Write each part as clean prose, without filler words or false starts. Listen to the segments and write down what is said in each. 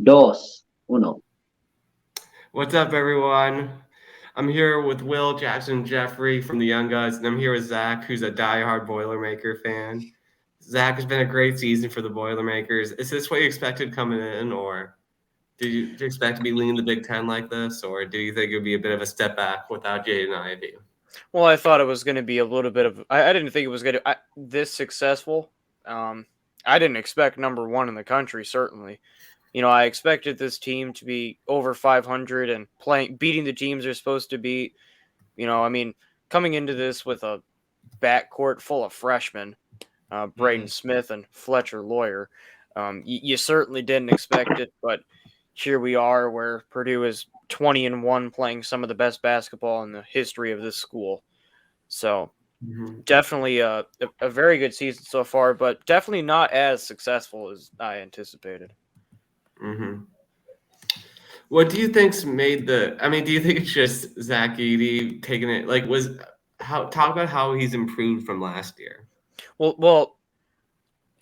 dos, uno. What's up, everyone? I'm here with Will, Jackson, Jeffrey from the Young Guns, and I'm here with Zach, who's a diehard Boilermaker fan. Zach, has been a great season for the Boilermakers. Is this what you expected coming in, or did you expect to be leading the Big Ten like this, or do you think it would be a bit of a step back without Jaden Ivey? Well, I thought it was going to be a little bit of. I didn't think it was going to this successful. Um, I didn't expect number one in the country. Certainly, I expected this team to be over 500 and beating the teams they're supposed to beat. Coming into this with a backcourt full of freshmen, Braden Smith and Fletcher Lawyer, you certainly didn't expect it, but here we are, where Purdue is 20-1, playing some of the best basketball in the history of this school. So Mm-hmm. definitely a very good season so far, but definitely not as successful as I anticipated. Mm-hmm. What do you think's made the? I mean, do you think it's just Zach Edey taking it? Like, was how talk about how he's improved from last year, Well,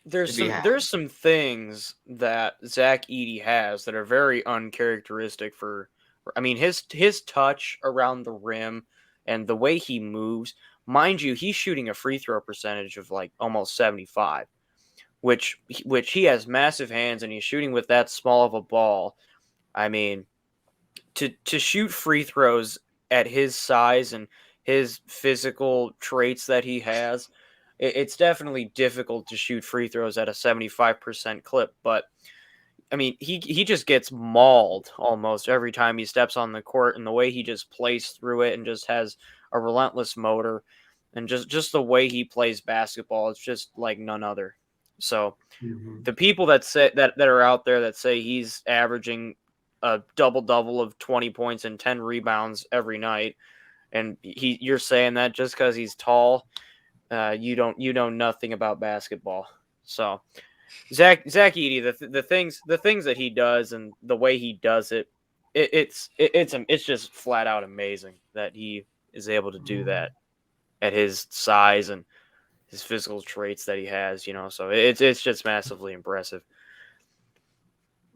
if he had. there's some things that Zach Edey has that are very uncharacteristic for. I mean, his touch around the rim and the way he moves. Mind you, he's shooting a free throw percentage of like almost 75, which he has massive hands and he's shooting with that small of a ball. I mean, to shoot free throws at his size and his physical traits that he has, it's definitely difficult to shoot free throws at a 75% clip. But I mean, he just gets mauled almost every time he steps on the court, and the way he just plays through it and just has a relentless motor, and just the way he plays basketball, it's just like none other. So Mm-hmm. the people that say that are out there that say he's averaging a double of 20 points and 10 rebounds every night, and you're saying that just because he's tall, you know nothing about basketball. So Zach Edey, the things that he does and the way he does it, it's just flat out amazing that he is able to do that at his size and his physical traits that he has. So it's just massively impressive.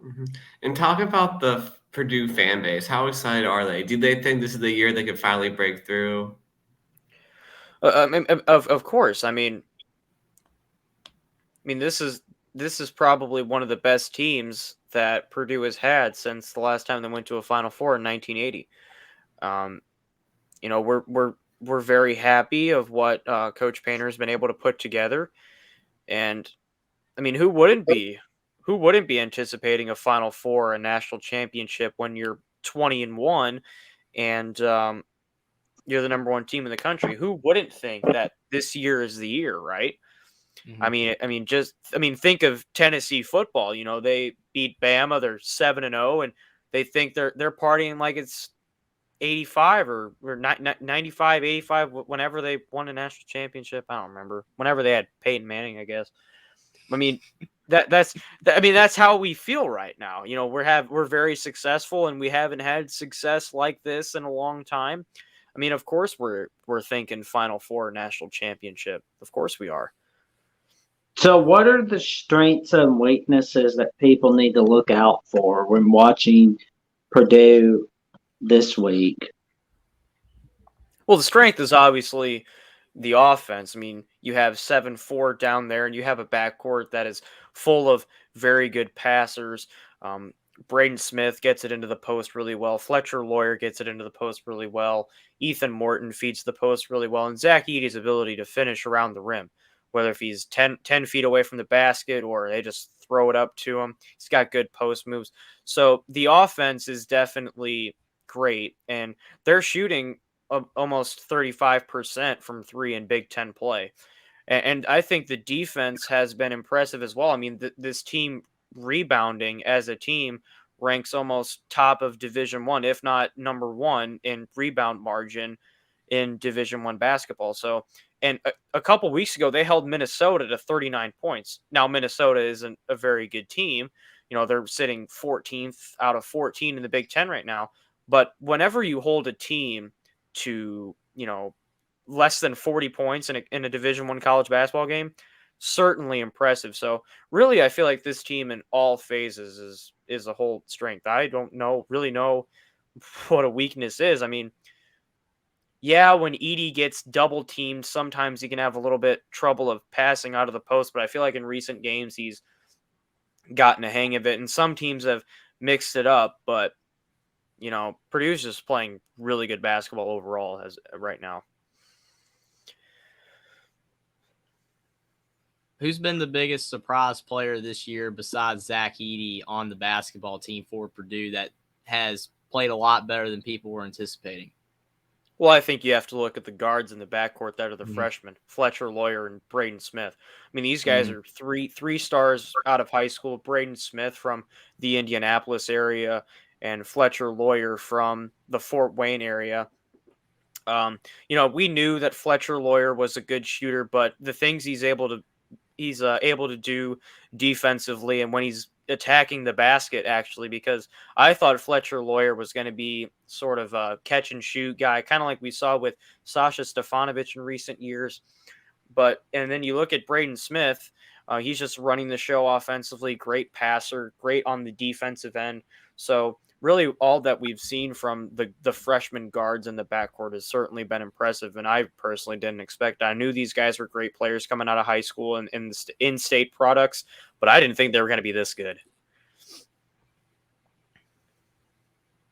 Mm-hmm. And talk about the Purdue fan base. How excited are they? Do they think this is the year they could finally break through? Of course, I mean this is probably one of the best teams that Purdue has had since the last time they went to a Final Four in 1980. Um, we're very happy of what Coach Painter has been able to put together, and I mean, who wouldn't be anticipating a Final Four, a national championship when you're 20-1 and you're the number one team in the country? Who wouldn't think that this year is the year, right? Mm-hmm. Think of Tennessee football. They beat Bama. They're 7-0, and they think they're partying like it's 85 or 95, 85. Whenever they won a national championship, I don't remember. Whenever they had Peyton Manning, I guess. I mean, that's how we feel right now. We're very successful, and we haven't had success like this in a long time. I mean, of course we're thinking Final Four, national championship. Of course we are. So, what are the strengths and weaknesses that people need to look out for when watching Purdue this week? Well, the strength is obviously the offense. I mean, you have 7-4 down there, and you have a backcourt that is full of very good passers. Braden Smith gets it into the post really well. Fletcher Lawyer gets it into the post really well. Ethan Morton feeds the post really well. And Zach Edey's ability to finish around the rim, whether if he's 10 feet away from the basket or they just throw it up to him, he's got good post moves. So the offense is definitely great, and they're shooting almost 35% from three in Big Ten play. And I think the defense has been impressive as well. I mean, this team rebounding as a team ranks almost top of Division One, if not number one in rebound margin in Division One basketball. So, and a couple weeks ago, they held Minnesota to 39 points. Now, Minnesota isn't a very good team. They're sitting 14th out of 14 in the Big Ten right now. But whenever you hold a team to, less than 40 points in a Division One college basketball game, certainly impressive. So really, I feel like this team in all phases is a whole strength. I don't really know what a weakness is. I mean, yeah, when Edie gets double teamed, sometimes he can have a little bit trouble of passing out of the post, but I feel like in recent games he's gotten a hang of it, and some teams have mixed it up, but Purdue's just playing really good basketball overall as right now. Who's been the biggest surprise player this year besides Zack Edey on the basketball team for Purdue that has played a lot better than people were anticipating? Well, I think you have to look at the guards in the backcourt that are the freshmen, Fletcher Lawyer and Braden Smith. I mean, these guys are three stars out of high school. Braden Smith from the Indianapolis area and Fletcher Lawyer from the Fort Wayne area. We knew that Fletcher Lawyer was a good shooter, but the things he's able to do defensively and when he's attacking the basket, actually, because I thought Fletcher Lawyer was going to be sort of a catch and shoot guy, kind of like we saw with Sasha Stefanovic in recent years. And then you look at Braden Smith, he's just running the show offensively, great passer, great on the defensive end. So really all that we've seen from the freshman guards in the backcourt has certainly been impressive, and I personally didn't expect. I knew these guys were great players coming out of high school and in-state products, but I didn't think they were going to be this good.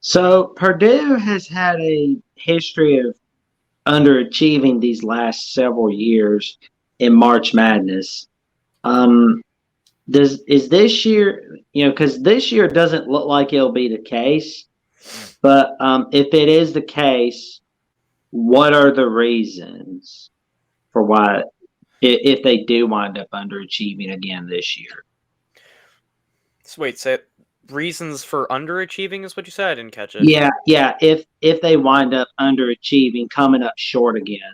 So Purdue has had a history of underachieving these last several years in March Madness. Is this year, because this year doesn't look like it'll be the case, but if it is the case, what are the reasons for why, if they do wind up underachieving again this year? So wait, say reasons for underachieving is what you said? I didn't catch it. Yeah. If they wind up underachieving, coming up short again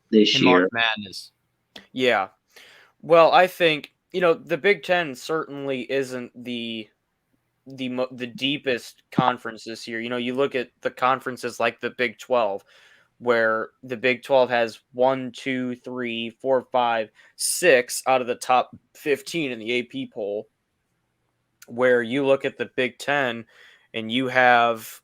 this In year. March Madness. Yeah. Well, I think the Big Ten certainly isn't the deepest conference this year. You look at the conferences like the Big 12, where the Big 12 has 1, 2, 3, 4, 5, 6 out of the top 15 in the AP poll. Where you look at the Big 10 and you have,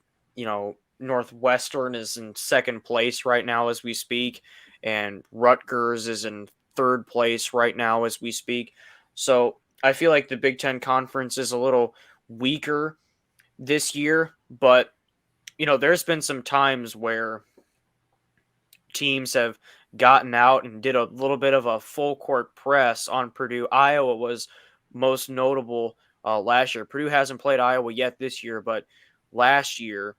Northwestern is in second place right now as we speak, and Rutgers is in third place right now as we speak. So I feel like the Big Ten Conference is a little weaker this year, but there's been some times where teams have gotten out and did a little bit of a full court press on Purdue. Iowa was most notable last year. Purdue hasn't played Iowa yet this year, but last year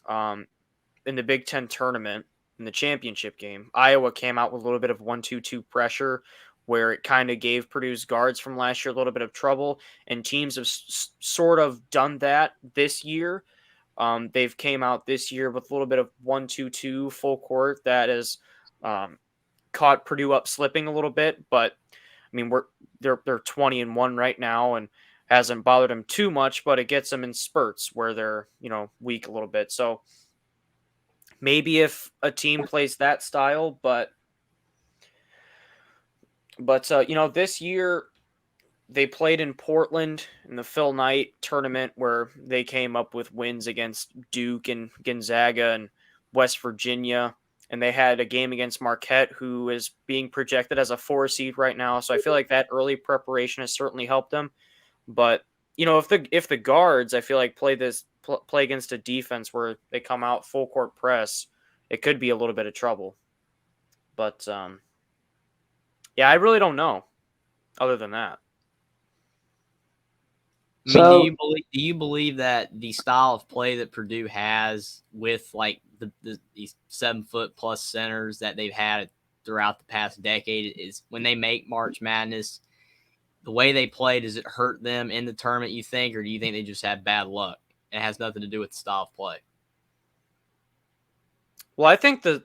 in the Big Ten tournament, in the championship game, Iowa came out with a little bit of 1-2-2 pressure where it kind of gave Purdue's guards from last year a little bit of trouble, and teams have sort of done that this year. They've came out this year with a little bit of 1-2-2 full court that has caught Purdue up slipping a little bit, but I mean they're 20-1 right now and hasn't bothered them too much, but it gets them in spurts where they're weak a little bit. So maybe if a team plays that style, but this year they played in Portland in the Phil Knight tournament where they came up with wins against Duke and Gonzaga and West Virginia. And they had a game against Marquette, who is being projected as a 4 seed right now. So I feel like that early preparation has certainly helped them. But, if the guards, I feel like play against a defense where they come out full court press, it could be a little bit of trouble. But, yeah, I really don't know other than that. I mean, do you believe that the style of play that Purdue has with like these 7-foot+ centers that they've had throughout the past decade is when they make March Madness, the way they play, does it hurt them in the tournament, you think, or do you think they just have bad luck? It has nothing to do with the style of play. Well, I think the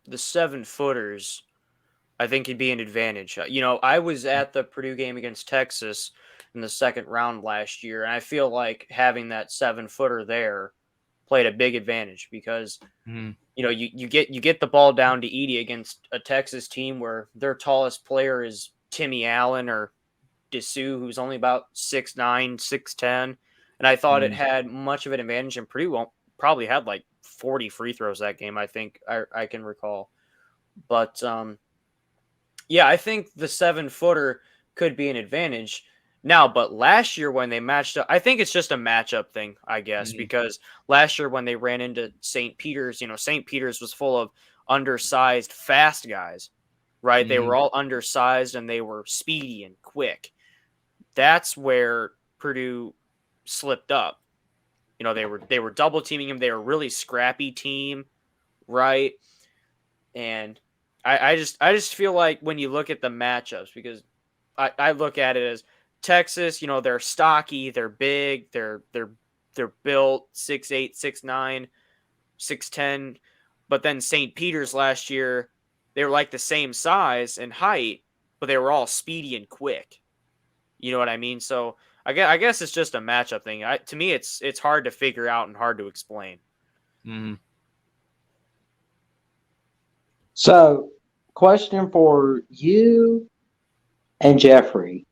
7-footers, I think, could be an advantage. I was at the Purdue game against Texas in the second round last year, and I feel like having that 7-footer there played a big advantage because you get the ball down to Edey against a Texas team where their tallest player is Timmy Allen or Dessou, who's only about 6'9", 6'10", and I thought it had much of an advantage, and Purdue probably had like 40 free throws that game, I think I can recall. But yeah, I think the 7-footer could be an advantage now. But last year when they matched up, I think it's just a matchup thing, I guess, because last year when they ran into St. Peter's, St. Peter's was full of undersized, fast guys, right? They were all undersized and they were speedy and quick. That's where Purdue slipped up. They were double teaming him. They were a really scrappy team, right? And I just feel like when you look at the matchups, because I look at it as Texas, they're stocky, they're big, they're built 6'8", 6'9", 6'10", but then St. Peter's last year, they were like the same size and height, but they were all speedy and quick. You know what I mean? So I guess it's just a matchup thing. To me, it's hard to figure out and hard to explain. So, question for you and Jeffrey.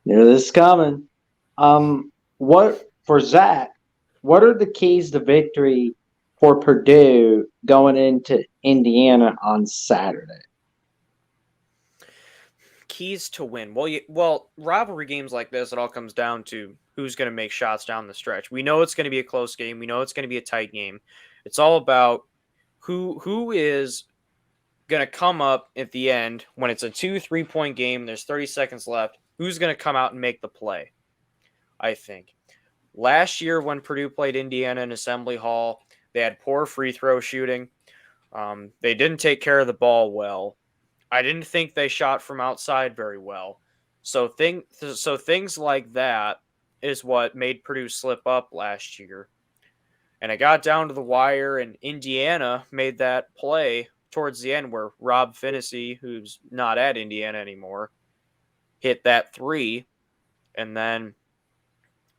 This is coming. What for Zack? What are the keys to victory for Purdue going into Indiana on Saturday? Keys to win. Well, rivalry games like this, it all comes down to who's going to make shots down the stretch. We know it's going to be a close game. We know it's going to be a tight game. It's all about who is going to come up at the end when it's a 2-3 point game. There's 30 seconds left. Who's going to come out and make the play? I think last year when Purdue played Indiana in Assembly Hall, they had poor free throw shooting. They didn't take care of the ball well. I didn't think they shot from outside very well. So things like that is what made Purdue slip up last year. And it got down to the wire, and Indiana made that play towards the end where Rob Finney, who's not at Indiana anymore, hit that three. And then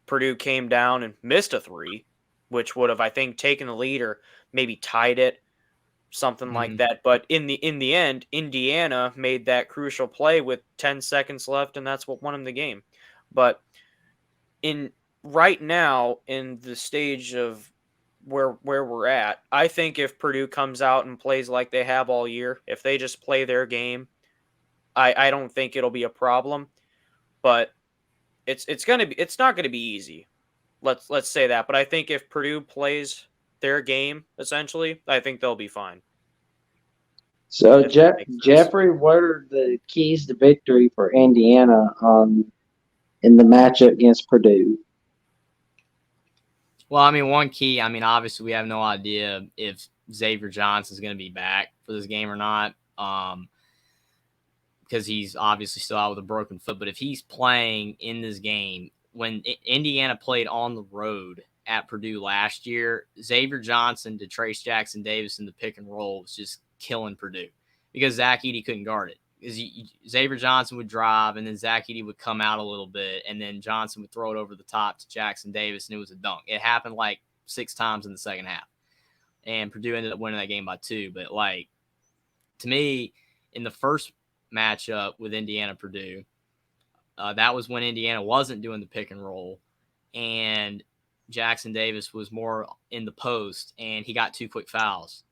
Purdue came down and missed a three, which would have, I think, taken the lead or maybe tied it. Something like that. But in the end, Indiana made that crucial play with 10 seconds left, and that's what won them the game. But right now, in the stage of where we're at, I think if Purdue comes out and plays like they have all year, if they just play their game, I don't think it'll be a problem. But it's not gonna be easy. Let's say that. But I think if Purdue plays their game, essentially, I think they'll be fine. So, Jeffrey, what are the keys to victory for Indiana in the matchup against Purdue? Well, I mean, one key, obviously we have no idea if Xavier Johnson's going to be back for this game or not, because he's obviously still out with a broken foot. But if he's playing in this game, when Indiana played on the road at Purdue last year, Xavier Johnson to Trace Jackson Davis in the pick and roll was just killing Purdue because Zach Edey couldn't guard it. Because Xavier Johnson would drive, and then Zach Edey would come out a little bit, and then Johnson would throw it over the top to Jackson Davis, and it was a dunk. It happened like 6 times in the second half, and Purdue ended up winning that game by 2. But, to me, in the first matchup with Indiana-Purdue, that was when Indiana wasn't doing the pick and roll, and Jackson Davis was more in the post, and he got 2 quick fouls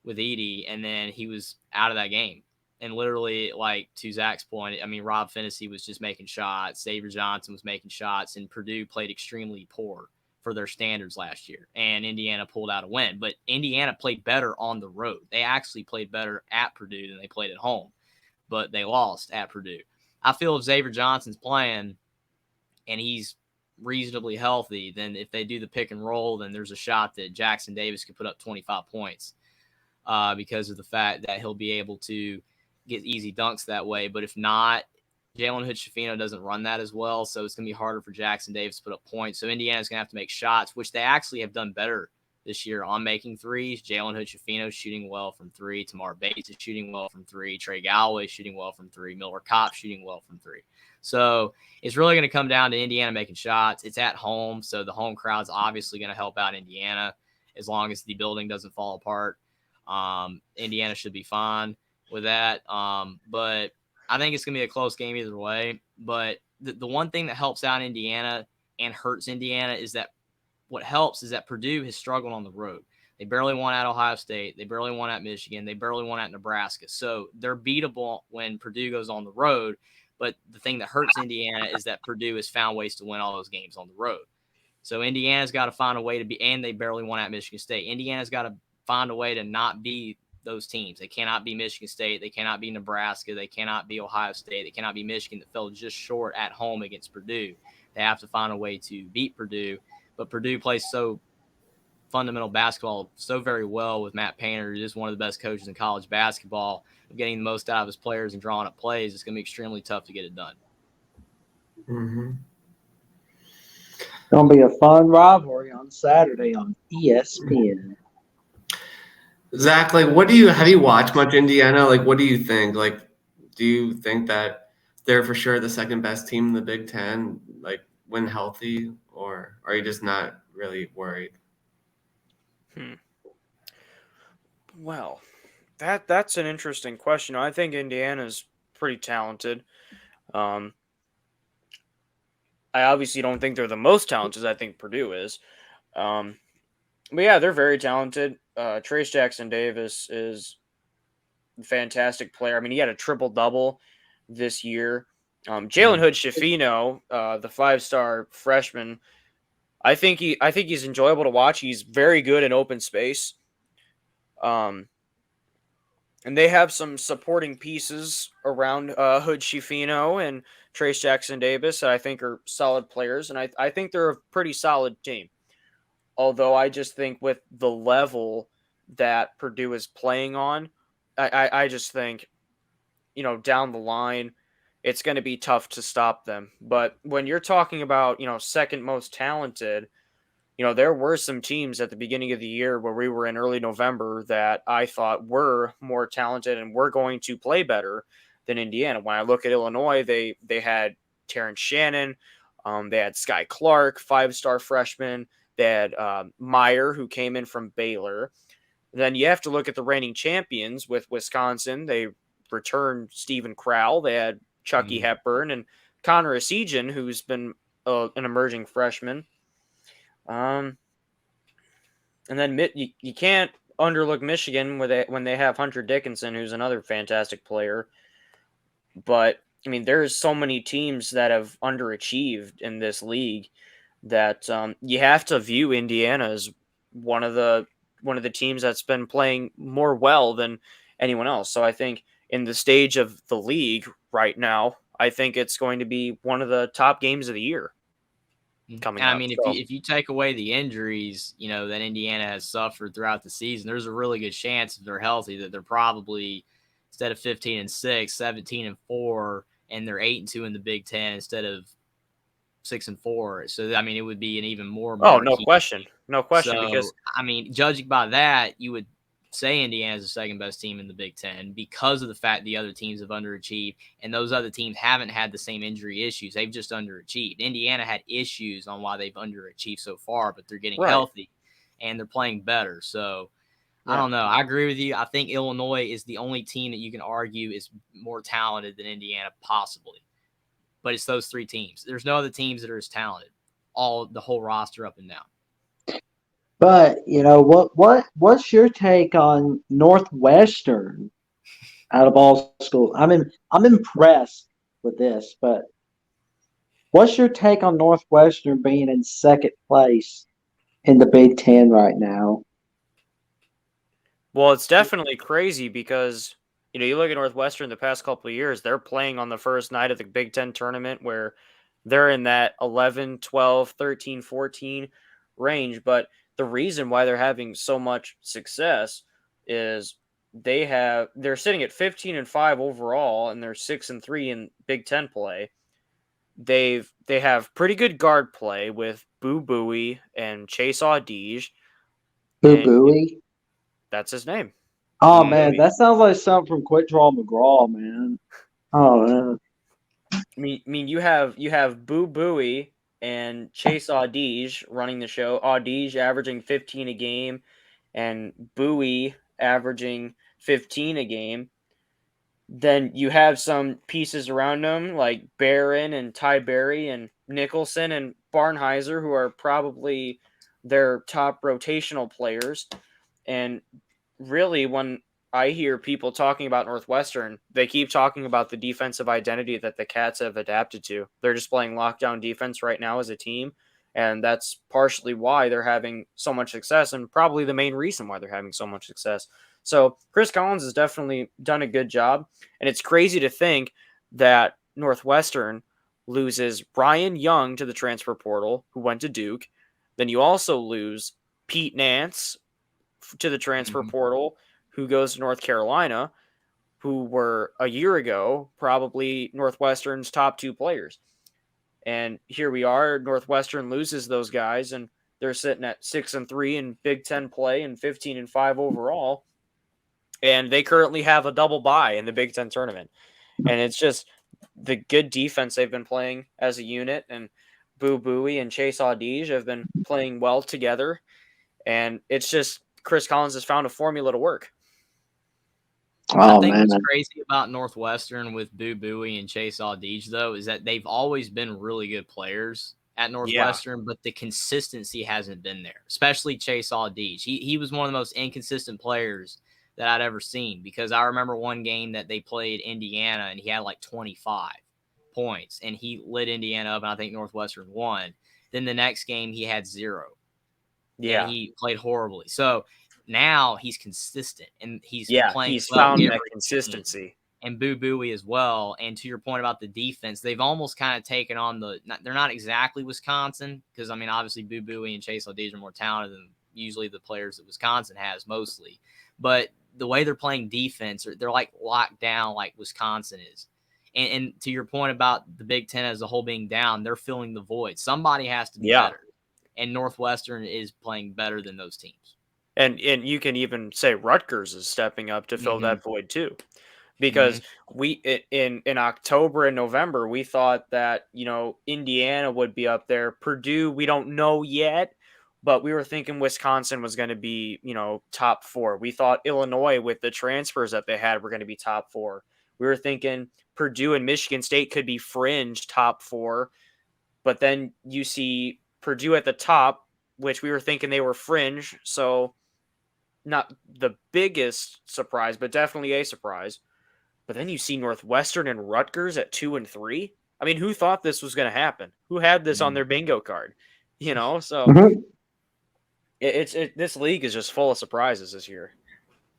with Edey, and then he was out of that game. And literally, to Zach's point, Rob Finney was just making shots. Xavier Johnson was making shots, and Purdue played extremely poor for their standards last year. And Indiana pulled out a win. But Indiana played better on the road. They actually played better at Purdue than they played at home. But they lost at Purdue. I feel if Xavier Johnson's playing and he's reasonably healthy, then if they do the pick and roll, then there's a shot that Jackson Davis could put up 25 points because of the fact that he'll be able to get easy dunks that way. But if not, Jalen Hood-Schifino doesn't run that as well, so it's going to be harder for Jackson Davis to put up points. So Indiana's going to have to make shots, which they actually have done better this year on making threes. Jalen Hood-Schifino shooting well from 3. Tamar Bates is shooting well from 3. Trey Galloway shooting well from 3. Miller Kopp shooting well from 3. So it's really going to come down to Indiana making shots. It's at home, so the home crowd's obviously going to help out Indiana as long as the building doesn't fall apart. Indiana should be fine with that. But I think it's going to be a close game either way. But the one thing that helps out Indiana and hurts Indiana is that what helps is that Purdue has struggled on the road. They barely won at Ohio State. They barely won at Michigan. They barely won at Nebraska. So they're beatable when Purdue goes on the road. But the thing that hurts Indiana is that Purdue has found ways to win all those games on the road. So Indiana's got to find a way to be, and they barely won at Michigan State. Indiana's got to find a way to not be those teams. They cannot be Michigan State. They cannot be Nebraska. They cannot be Ohio State. They cannot be Michigan that fell just short at home against Purdue. They have to find a way to beat Purdue. But Purdue plays so fundamental basketball so very well with Matt Painter, who's just one of the best coaches in college basketball, of getting the most out of his players and drawing up plays. It's going to be extremely tough to get it done. Mm-hmm. Going to be a fun rivalry on Saturday on ESPN. Zack, like, have you watched much Indiana? Like, what do you think? Like, do you think that they're for sure the second best team in the Big Ten, like, when healthy, or are you just not really worried? Well, that's an interesting question. I think Indiana's pretty talented. I obviously don't think they're the most talented. I think Purdue is. But yeah, they're very talented. Trace Jackson Davis is a fantastic player. I mean, he had a triple-double this year. Jalen Hood-Schifino, the 5-star freshman, I think he's enjoyable to watch. He's very good in open space. And they have some supporting pieces around Hood-Schifino and Trace Jackson Davis that I think are solid players, and I think they're a pretty solid team. Although I just think with the level that Purdue is playing on, I just think, down the line, it's going to be tough to stop them. But when you're talking about, second most talented, there were some teams at the beginning of the year where we were in early November that I thought were more talented and were going to play better than Indiana. When I look at Illinois, they had Terrence Shannon, they had Sky Clark, 5-star freshman. They had Meyer, who came in from Baylor. Then you have to look at the reigning champions with Wisconsin. They returned Stephen Crowell. They had Chucky Hepburn and Connor Esigian, who's been an emerging freshman. And then you can't underlook Michigan when they have Hunter Dickinson, who's another fantastic player. But I mean, there's so many teams that have underachieved in this league that you have to view Indiana as one of the teams that's been playing more well than anyone else. So I think in the stage of the league right now, I think it's going to be one of the top games of the year coming up. I mean, if you take away the injuries, that Indiana has suffered throughout the season, there's a really good chance if they're healthy that they're probably, instead of 15-6, 17-4, and they're 8-2 in the Big Ten instead of 6-4. So I mean, it would be an even more. Oh, no question. So, because I mean, judging by that, you would say Indiana's the second best team in the Big Ten because of the fact the other teams have underachieved, and those other teams haven't had the same injury issues. They've just underachieved. Indiana had issues on why they've underachieved so far, but they're getting healthy and they're playing better. So I don't know. I agree with you. I think Illinois is the only team that you can argue is more talented than Indiana, possibly. But it's those three teams. There's no other teams that are as talented. The whole roster up and down. But what's your take on Northwestern out of all schools? I'm impressed with this, but what's your take on Northwestern being in second place in the Big Ten right now? Well, it's definitely crazy because you look at Northwestern the past couple of years, they're playing on the first night of the Big Ten tournament where they're in that 11, 12, 13, 14 range. But the reason why they're having so much success is they're sitting at 15-5 overall, and they're 6-3 in Big Ten play. They have pretty good guard play with Boo Buie and Chase Audige. Boo Buie? That's his name. Oh, man, that sounds like something from Quick Draw McGraw, man. Oh, man. I mean, you have Boo Buie and Chase Audige running the show. Audige averaging 15 a game, and Buie averaging 15 a game. Then you have some pieces around them like Barron and Ty Berry and Nicholson and Barnheiser, who are probably their top rotational players. And really, when I hear people talking about Northwestern, they keep talking about the defensive identity that the Cats have adapted to. They're just playing lockdown defense right now as a team, and that's partially why they're having so much success, and probably the main reason why they're having so much success. So Chris Collins has definitely done a good job, and it's crazy to think that Northwestern loses Brian Young to the transfer portal, who went to Duke. Then you also lose Pete Nance to the transfer portal, who goes to North Carolina, who were a year ago probably Northwestern's top 2 players. And here we are, Northwestern loses those guys, and they're sitting at 6-3 in Big Ten play and 15-5 overall. And they currently have a double bye in the Big Ten tournament. And it's just the good defense they've been playing as a unit, and Boo Buie and Chase Audige have been playing well together. And it's just Chris Collins has found a formula to work. I think what's crazy about Northwestern with Boo Buie and Chase Audige, though, is that they've always been really good players at Northwestern, but the consistency hasn't been there, especially Chase Audige. He was one of the most inconsistent players that I'd ever seen, because I remember one game that they played Indiana and he had like 25 points and he lit Indiana up, and I think Northwestern won. Then the next game he had 0. Yeah. And he played horribly. So now he's consistent and he's playing he's well found that consistency. And Boo Buie as well. And to your point about the defense, they've almost kind of taken on they're not exactly Wisconsin, because I mean, obviously Boo Buie and Chase Audige are more talented than usually the players that Wisconsin has mostly. But the way they're playing defense, they're like locked down like Wisconsin is. And to your point about the Big Ten as a whole being down, they're filling the void. Somebody has to be better. And Northwestern is playing better than those teams. And you can even say Rutgers is stepping up to fill that void too. Because we in October and November, we thought that, Indiana would be up there. Purdue, we don't know yet, but we were thinking Wisconsin was going to be, top 4. We thought Illinois, with the transfers that they had, were going to be top 4. We were thinking Purdue and Michigan State could be fringe top 4. But then you see Purdue at the top, which we were thinking they were fringe. So not the biggest surprise, but definitely a surprise. But then you see Northwestern and Rutgers at 2 and 3. I mean, who thought this was going to happen? Who had this on their bingo card? So this league is just full of surprises this year.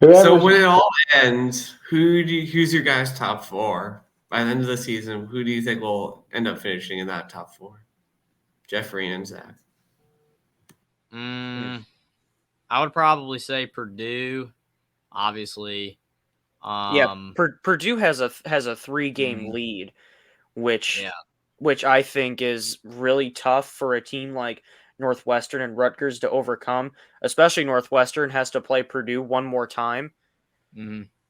So when it all ends, who's your guys' top 4 by the end of the season? Who do you think will end up finishing in that top 4? Jeffrey and Zach. I would probably say Purdue, obviously. Purdue has a 3-game lead, which I think is really tough for a team like Northwestern and Rutgers to overcome. Especially Northwestern has to play Purdue one more time,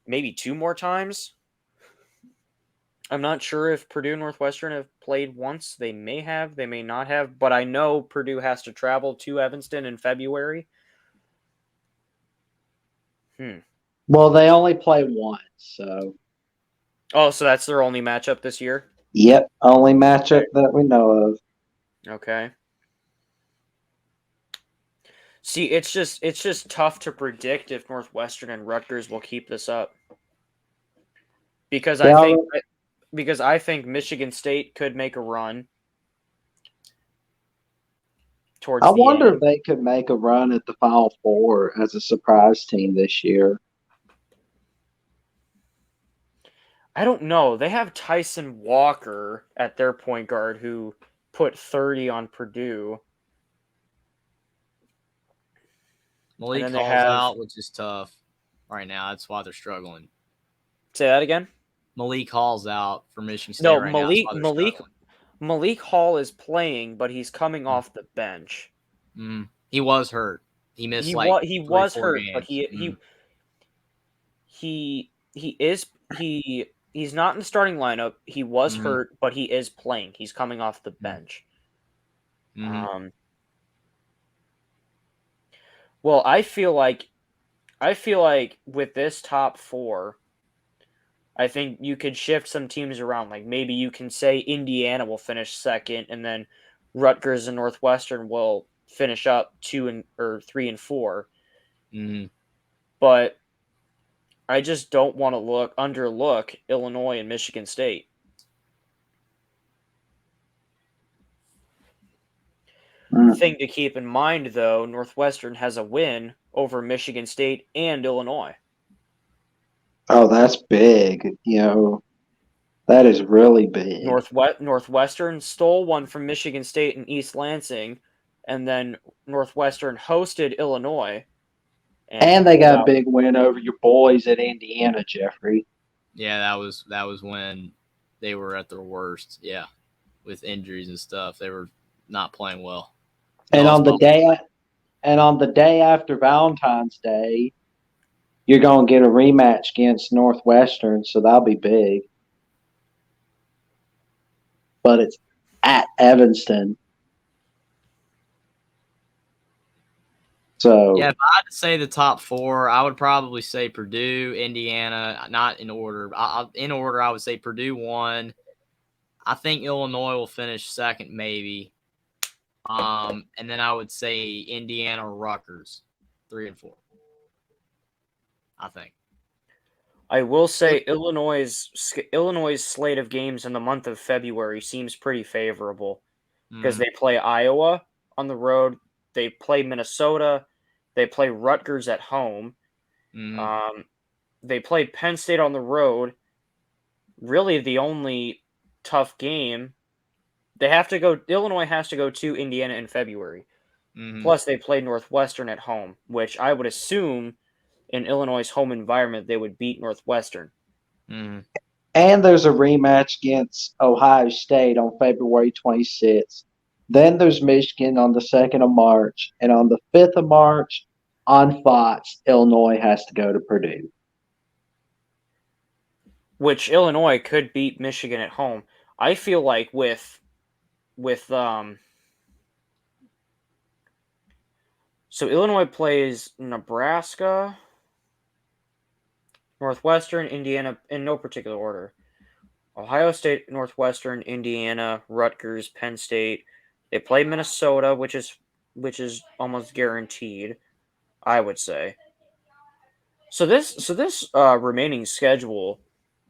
maybe 2 more times. I'm not sure if Purdue and Northwestern have played once. They may have, they may not have, but I know Purdue has to travel to Evanston in February. Well, they only play once, so. Oh, so that's their only matchup this year? Yep, only matchup that we know of. Okay. See, it's just tough to predict if Northwestern and Rutgers will keep this up. Because I think Michigan State could make a run towards I the wonder end. if they could make a run at the Final Four as a surprise team this year. I don't know. They have Tyson Walker at their point guard, who put 30 on Purdue. Malik calls out, which is tough right now. That's why they're struggling. Say that again? Malik Hall's out for Michigan State right now. Malik Hall is playing, but he's coming off the bench. He was hurt. He missed he was hurt, games. But he's not in the starting lineup. He was hurt, but he is playing. He's coming off the bench. Well, I feel like with this top 4, I think you could shift some teams around. Like maybe you can say Indiana will finish second, and then Rutgers and Northwestern will finish up 3 and 4. Mhm. But I just don't want to underlook Illinois and Michigan State. Thing to keep in mind, though, Northwestern has a win over Michigan State and Illinois. Oh, that's big. That is really big. Northwestern stole one from Michigan State in East Lansing, and then Northwestern hosted Illinois. And they got a big win over your boys at Indiana, Jeffrey. Yeah, that was when they were at their worst. Yeah, with injuries and stuff, they were not playing well. And on the day after Valentine's Day, you're going to get a rematch against Northwestern, so that'll be big. But it's at Evanston. So yeah, if I had to say the top 4, I would probably say Purdue, Indiana, not in order. In order, I would say Purdue 1. I think Illinois will finish second, maybe. And then I would say Indiana, Rutgers, 3 and 4. I think. I will say Illinois' slate of games in the month of February seems pretty favorable because they play Iowa on the road, they play Minnesota, they play Rutgers at home, they play Penn State on the road. Really, the only tough game Illinois has to go to Indiana in February. Plus, they play Northwestern at home, which I would assume in Illinois' home environment, they would beat Northwestern. And there's a rematch against Ohio State on February 26th. Then there's Michigan on the 2nd of March. And on the 5th of March, on Fox, Illinois has to go to Purdue. Which Illinois could beat Michigan at home. I feel like so Illinois plays Nebraska, Northwestern, Indiana, in no particular order. Ohio State, Northwestern, Indiana, Rutgers, Penn State. They play Minnesota, which is almost guaranteed, I would say. So this remaining schedule,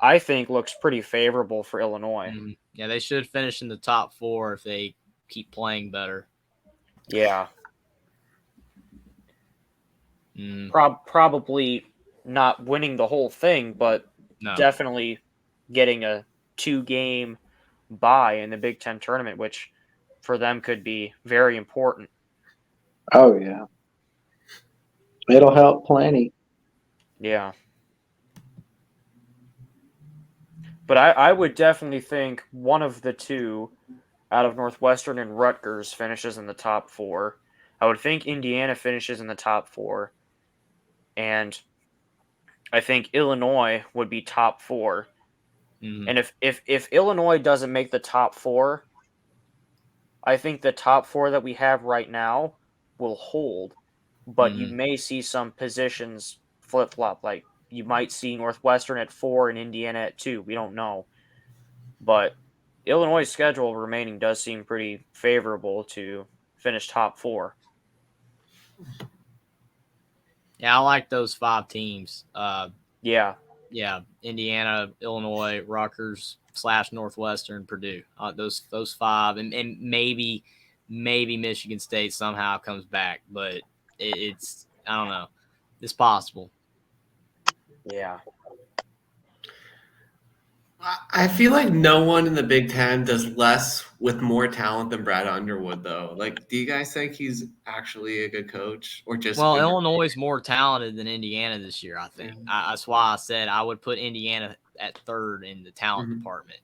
I think, looks pretty favorable for Illinois. Yeah, they should finish in the top 4 if they keep playing better. Yeah. Probably not winning the whole thing, but definitely getting a 2-game bye in the Big Ten tournament, which for them could be very important. Oh, yeah. It'll help plenty. Yeah. But I would definitely think one of the two out of Northwestern and Rutgers finishes in the top 4. I would think Indiana finishes in the top 4. And I think Illinois would be top 4. And if Illinois doesn't make the top 4, I think the top 4 that we have right now will hold. But you may see some positions flip-flop. Like you might see Northwestern at 4 and Indiana at 2. We don't know. But Illinois' schedule remaining does seem pretty favorable to finish top 4. Yeah, I like those 5 teams. Yeah. Yeah, Indiana, Illinois, Rutgers / Northwestern, Purdue. Those 5, and maybe Michigan State somehow comes back, but it's I don't know. It's possible. Yeah. I feel like no one in the Big Ten does less with more talent than Brad Underwood, though. Like, do you guys think he's actually a good coach, or just? Well, Illinois is more talented than Indiana this year. I think that's why I said I would put Indiana at 3rd in the talent department.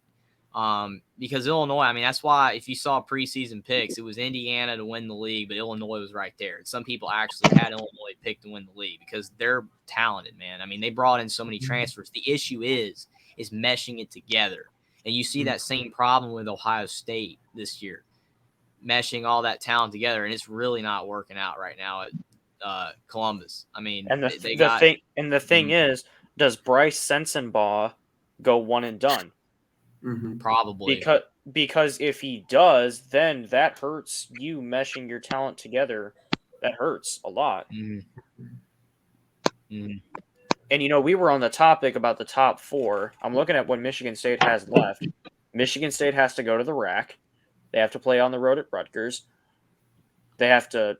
Because Illinois, I mean, that's why if you saw preseason picks, it was Indiana to win the league, but Illinois was right there. Some people actually had Illinois picked to win the league because they're talented, man. I mean, they brought in so many transfers. The issue is meshing it together. And you see that same problem with Ohio State this year, meshing all that talent together, and it's really not working out right now at Columbus. I mean, and the thing is, does Bryce Sensenbaugh go one and done. Probably. Because if he does, then that hurts you meshing your talent together. That hurts a lot. And, we were on the topic about the top 4. I'm looking at what Michigan State has left. Michigan State has to go to the RAC. They have to play on the road at Rutgers. They have to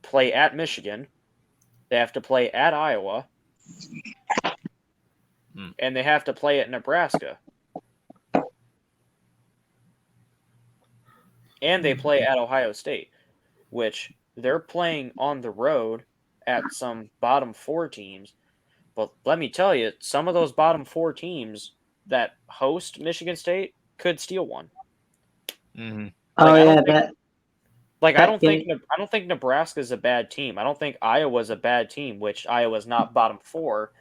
play at Michigan. They have to play at Iowa. And they have to play at Nebraska. And they play at Ohio State, which they're playing on the road at some bottom 4 teams. But let me tell you, some of those bottom 4 teams that host Michigan State could steal one. I don't think Nebraska's a bad team. I don't think Iowa's a bad team, which Iowa's not bottom 4,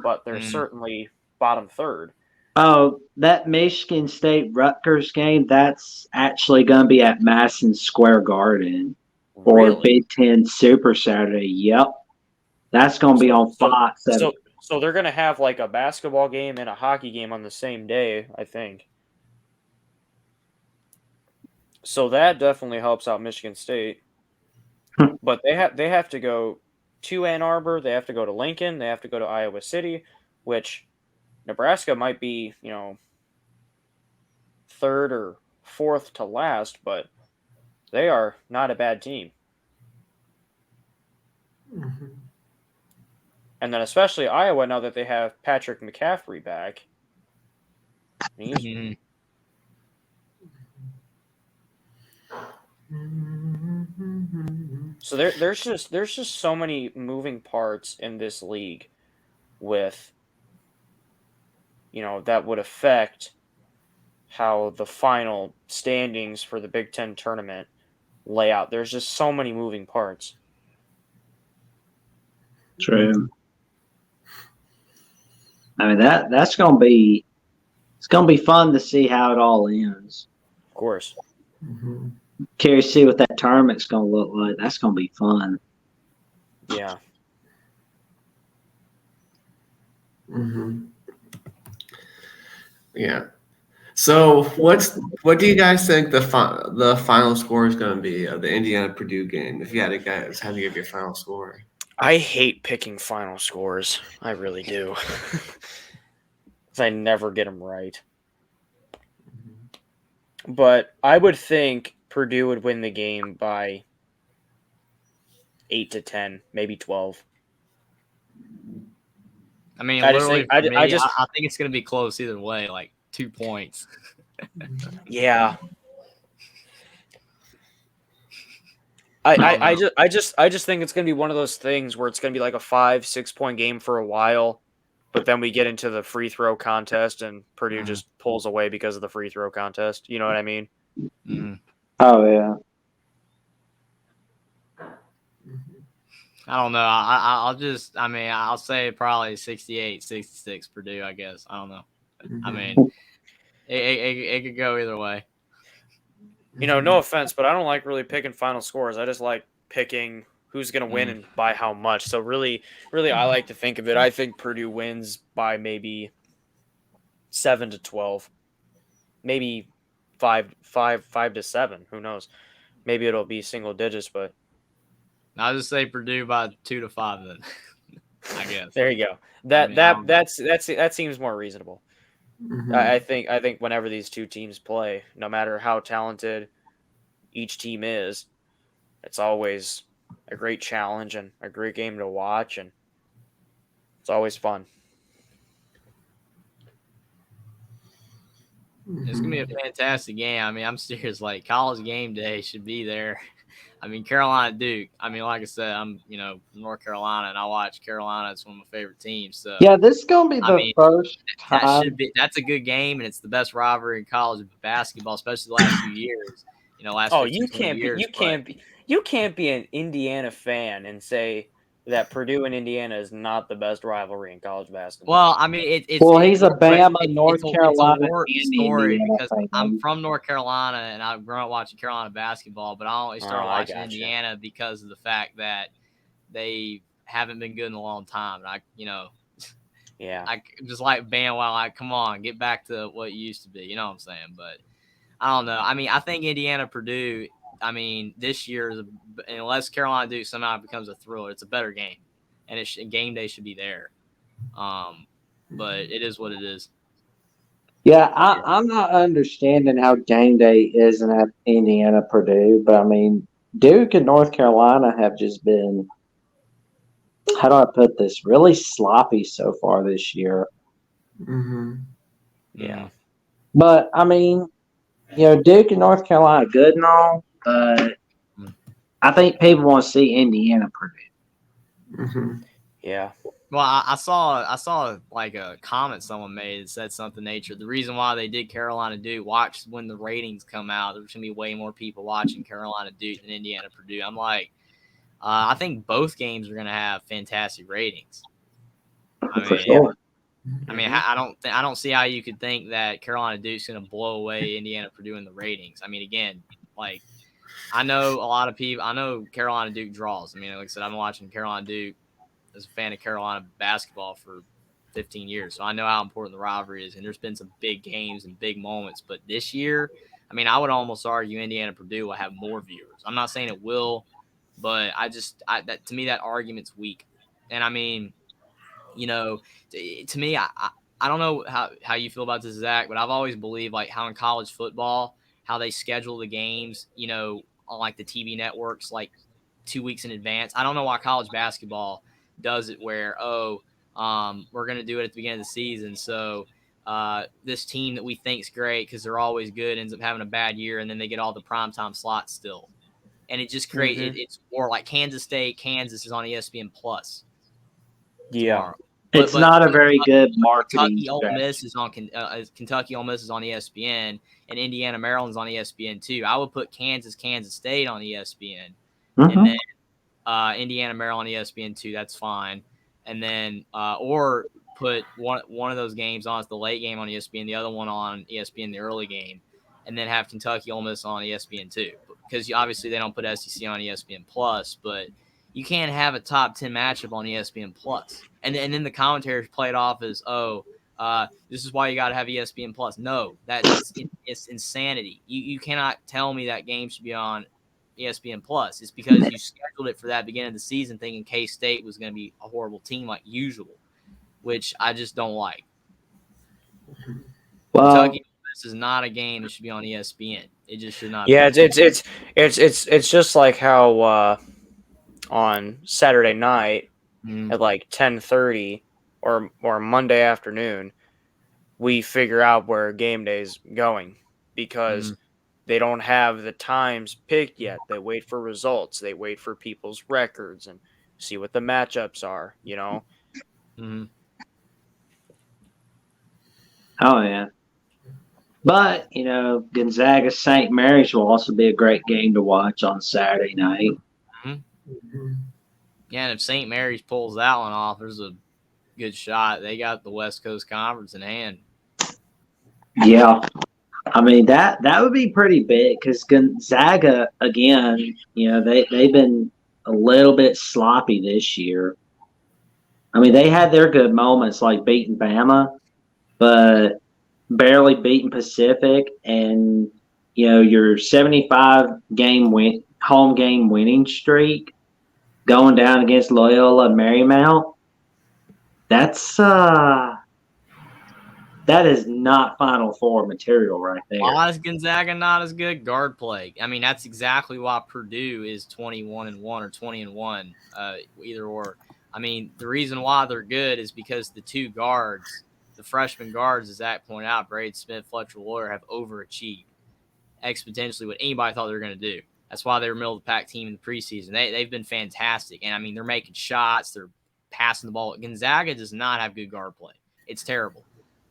but they're certainly bottom 3rd. Oh, that Michigan State Rutgers game, that's actually going to be at Madison Square Garden for Big Ten Super Saturday. Yep. That's going to be on Fox. So they're going to have like a basketball game and a hockey game on the same day, I think. So that definitely helps out Michigan State. But they have to go to Ann Arbor, they have to go to Lincoln, they have to go to Iowa City, which Nebraska might be, 3rd or 4th to last, but they are not a bad team. And then especially Iowa, now that they have Patrick McCaffrey back. So there's just so many moving parts in this league with, that would affect how the final standings for the Big Ten tournament lay out. There's just so many moving parts. True. I mean it's gonna be fun to see how it all ends. Of course. Curious to see what that tournament's gonna look like. That's gonna be fun. Yeah. Yeah. So what do you guys think the final score is going to be of the Indiana Purdue game? If you had to guess, how do you give your final score? I hate picking final scores. I really do. I never get them right. But I would think Purdue would win the game by 8 to 10, maybe 12. I mean, I think it's going to be close either way, like 2 points. Yeah. I just think it's going to be one of those things where it's going to be like a 5-6 point game for a while, but then we get into the free throw contest and Purdue just pulls away because of the free throw contest. You know what I mean? Oh yeah. I don't know. I'll say probably 68-66 Purdue, I guess. I don't know. I mean, it could go either way. No offense, but I don't like really picking final scores. I just like picking who's going to win and by how much. So really, I like to think of it. I think Purdue wins by maybe 7 to 12, maybe 5 to 7. Who knows? Maybe it'll be single digits, but I'll just say Purdue by 2 to 5 then. I guess. There you go. That seems more reasonable. I think whenever these two teams play, no matter how talented each team is, it's always a great challenge and a great game to watch, and it's always fun. It's gonna be a fantastic game. I mean, I'm serious. Like, college game day should be there. I mean, Carolina Duke. I mean, like I said, I'm from North Carolina, and I watch Carolina. It's one of my favorite teams. So yeah, this is gonna be the first time. That's a good game, and it's the best rivalry in college basketball, especially the last few years. You can't be an Indiana fan and say that Purdue and Indiana is not the best rivalry in college basketball. Well, I mean, he's a Bama, North Carolina, it's a warped story because I'm from North Carolina and I've grown up watching Carolina basketball, but I only started watching Indiana because of the fact that they haven't been good in a long time. And Yeah. just like bandwagon. Like, come on, get back to what it used to be. You know what I'm saying? But I don't know. I mean, I think Indiana Purdue. I mean, this year is unless Carolina Duke somehow becomes a thriller, it's a better game, and game day should be there. But it is what it is. Yeah, I'm not understanding how game day isn't at Indiana Purdue, but I mean Duke and North Carolina have just been, how do I put this, really sloppy so far this year. Mm-hmm. Yeah. But I mean, Duke and North Carolina good and all, but I think people want to see Indiana Purdue. Mm-hmm. Yeah. Well, I saw like a comment someone made that said something nature. The reason why they did Carolina Duke, watch when the ratings come out. There's gonna be way more people watching Carolina Duke than Indiana Purdue. I'm like, I think both games are gonna have fantastic ratings. For sure. I mean, I don't see how you could think that Carolina Duke's going to blow away Indiana Purdue in the ratings. I mean, again, like I know a lot of people. I know Carolina Duke draws. I mean, like I said, I've been watching Carolina Duke as a fan of Carolina basketball for 15 years, so I know how important the rivalry is. And there's been some big games and big moments, but this year, I mean, I would almost argue Indiana Purdue will have more viewers. I'm not saying it will, but that to me that argument's weak. And I mean, to me, I don't know how you feel about this, Zach, but I've always believed like how in college football, how they schedule the games, on like the TV networks, like 2 weeks in advance. I don't know why college basketball does it where, we're going to do it at the beginning of the season. So this team that we think's great because they're always good ends up having a bad year, and then they get all the primetime slots still. And it just creates it's more like Kansas State, Kansas is on ESPN Plus Yeah. tomorrow. It's not a very good marketing Kentucky Ole strategy. Miss is on Kentucky Ole Miss is on ESPN, and Indiana Maryland's on ESPN too. I would put Kansas State on ESPN, and then Indiana Maryland ESPN too. That's fine, and then or put one of those games on as the late game on ESPN, the other one on ESPN the early game, and then have Kentucky Ole Miss on ESPN too, because obviously they don't put SEC on ESPN Plus, but you can't have a top 10 matchup on ESPN Plus. And then the commentators play it off as, this is why you got to have ESPN Plus. No, it's insanity. You cannot tell me that game should be on ESPN Plus. It's because you scheduled it for that beginning of the season thinking K-State was going to be a horrible team like usual, which I just don't like. Well, Kentucky this is not a game that should be on ESPN. It just should not. Yeah, be. it's just like how on Saturday night at like 10:30 or Monday afternoon, we figure out where game day's going because they don't have the times picked yet. They wait for results. They wait for people's records and see what the matchups are, Oh yeah. But, Gonzaga St. Mary's will also be a great game to watch on Saturday night. Yeah, and if St. Mary's pulls that one off, there's a good shot. They got the West Coast Conference in hand. Yeah. I mean, that would be pretty big because Gonzaga, again, they've been a little bit sloppy this year. I mean, they had their good moments like beating Bama, but barely beating Pacific, and your 75 game home game winning streak going down against Loyola Marymount. That is not Final Four material right there. Why is Gonzaga not as good? Guard play. I mean, that's exactly why Purdue is 21-1 or 20-1, either or. I mean, the reason why they're good is because the two guards, the freshman guards, as Zach pointed out, Braden Smith, Fletcher Lawyer, have overachieved exponentially what anybody thought they were going to do. That's why they were middle of the pack team in the preseason. They've been fantastic. And, I mean, they're making shots. They're passing the ball. Gonzaga does not have good guard play. It's terrible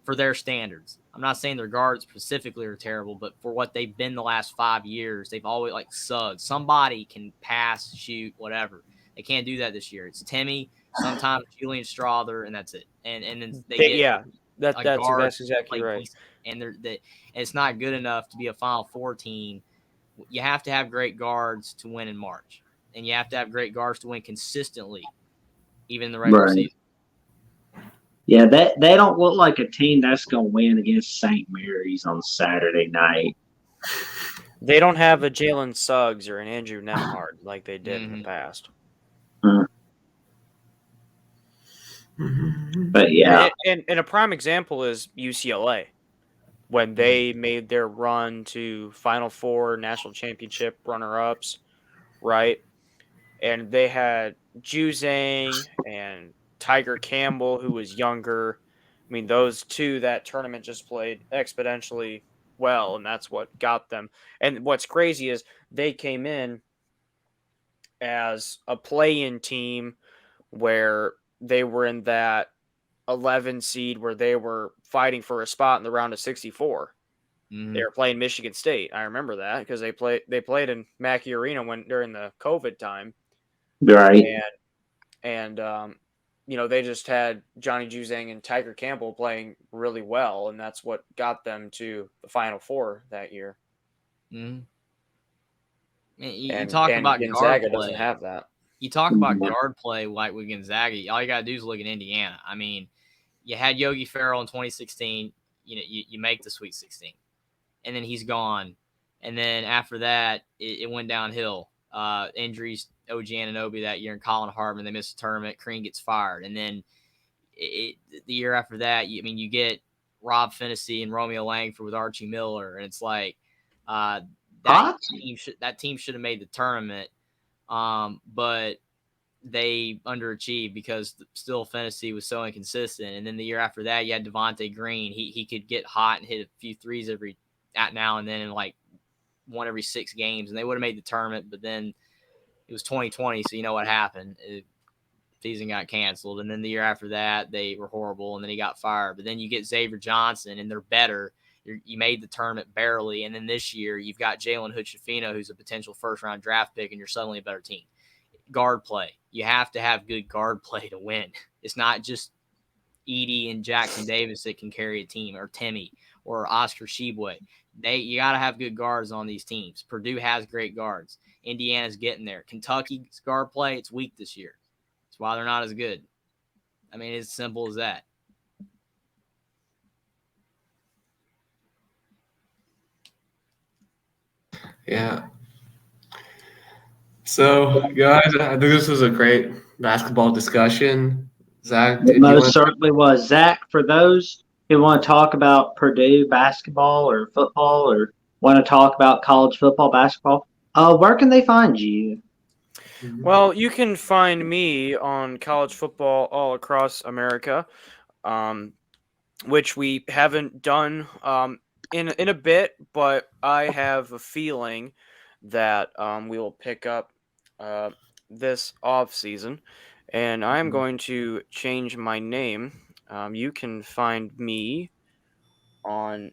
for their standards. I'm not saying their guards specifically are terrible, but for what they've been the last 5 years, they've always like sucked. Somebody can pass, shoot, whatever. They can't do that this year. It's Timmy, sometimes Julian Strother, and that's it. And then they get that's exactly right. And it's not good enough to be a Final Four team. You have to have great guards to win in March, and you have to have great guards to win consistently, even in the regular season. Yeah, they don't look like a team that's going to win against St. Mary's on Saturday night. They don't have a Jalen Suggs or an Andrew Nemhard like they did in the past. But yeah, And a prime example is UCLA when they made their run to Final Four, national championship runner-ups, right? And they had Juzang and Tiger Campbell, who was younger. I mean, those two that tournament just played exponentially well, and that's what got them. And what's crazy is they came in as a play-in team where they were in that 11 seed where they were fighting for a spot in the round of 64. They were playing Michigan State. I remember that because they played in Mackey Arena during the COVID time. right. And they just had Johnny Juzang and Tiger Campbell playing really well, and that's what got them to the Final Four that year. You talk about Gonzaga guard play. doesn't have that. You talk about guard play like with Gonzaga. All you got to do is look at Indiana. I mean, you had Yogi Ferrell in 2016. You make the Sweet 16, and then he's gone. And then after that, it went downhill. Injuries, OG Anunoby that year, and Colin Hartman, they missed the tournament. Crean gets fired, and then the year after that, you get Rob Finney and Romeo Langford with Archie Miller, and it's like that team should have made the tournament, but they underachieved because still Finney was so inconsistent. And then the year after that, you had Devontae Green. He could get hot and hit a few threes now and then in like one every 6 games, and they would have made the tournament. But then it was 2020, so you know what happened. Season got canceled, and then the year after that, they were horrible, and then he got fired. But then you get Xavier Johnson, and they're better. You made the tournament barely, and then this year you've got Jalen Hood-Schifino, who's a potential first-round draft pick, and you're suddenly a better team. Guard play. You have to have good guard play to win. It's not just Edie and Jackson Davis that can carry a team, or Timmy, or Oscar Sheboy. You got to have good guards on these teams. Purdue has great guards. Indiana's getting there. Kentucky's guard play, it's weak this year. That's why they're not as good. I mean, it's as simple as that. Yeah. So, guys, I think this was a great basketball discussion. Zach, It most certainly was. Zach, for those who want to talk about Purdue basketball or football or want to talk about college football, basketball, where can they find you? Well, you can find me on college football all across America, which we haven't done in a bit, but I have a feeling that we will pick up this off season, and I'm going to change my name. You can find me on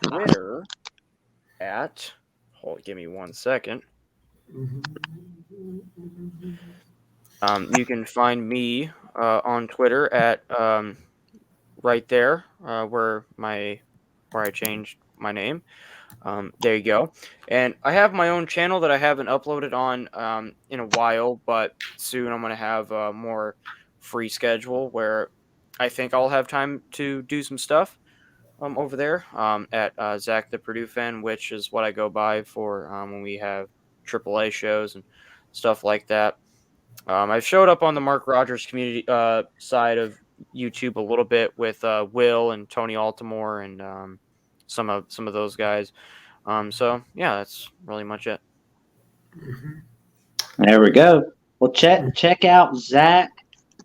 Twitter at. Give me 1 second. You can find me on Twitter at right there where I changed my name. There you go. And I have my own channel that I haven't uploaded on in a while, but soon I'm going to have a more free schedule where I think I'll have time to do some stuff over there at Zack the Purdue Fan, which is what I go by for when we have AAA shows and stuff like that. I've showed up on the Mark Rogers community side of YouTube a little bit with Will and Tony Altimore and some of those guys. So yeah, that's really much it. There we go. Well, check out Zach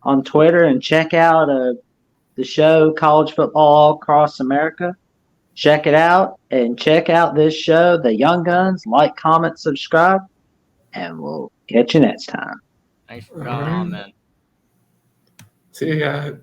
on Twitter and check out the show College Football Across America. Check it out and check out this show, The Young Guns. Like, comment, subscribe, and we'll catch you next time. Thanks for coming on, man. See you guys.